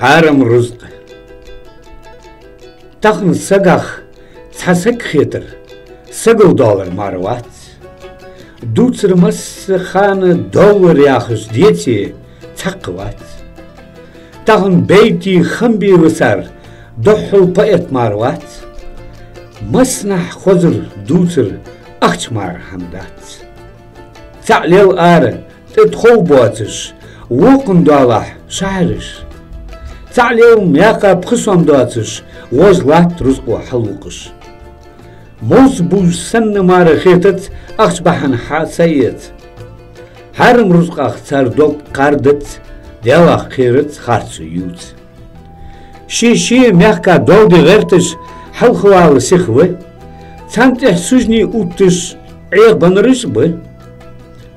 حارم رزق تخن سگخ تسك خيتر سگو دولار ماروات دوتر مس خان دولار ياخش ديتي تقوات تخن بيتي خنبي وسر دحل بيت ماروات مسنح خزر دوتر اخش مار حمدات تعليل آره تدخل بواتش وقن دولح شعرش تعليل مياقا بخصوم دواتش وزلات رزق وحلوقش موز بوش سن مار خيتت اخش بحن حاسيت حرم رزق اختار دوب قاردت ديالا خيرت خارتسو يوت شي مياقا دولدي غيرتش حلخوال سيخوه تانتح سجني اوتش عيق بنرش بي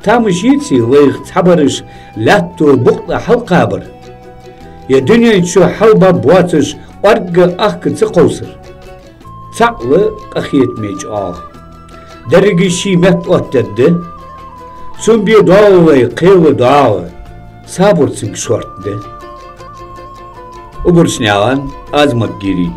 تامش يتسي ويغ تحبرش لاتو بقطة حلقابر يا دنيا تشو حلبة بواتش ورق اخك تقوصر تعلى اخيت ميج درقي شي مت اوتد سنبي داوي قيل داوي صابر تنك شورت ده وبرشنيوان ازمك جيري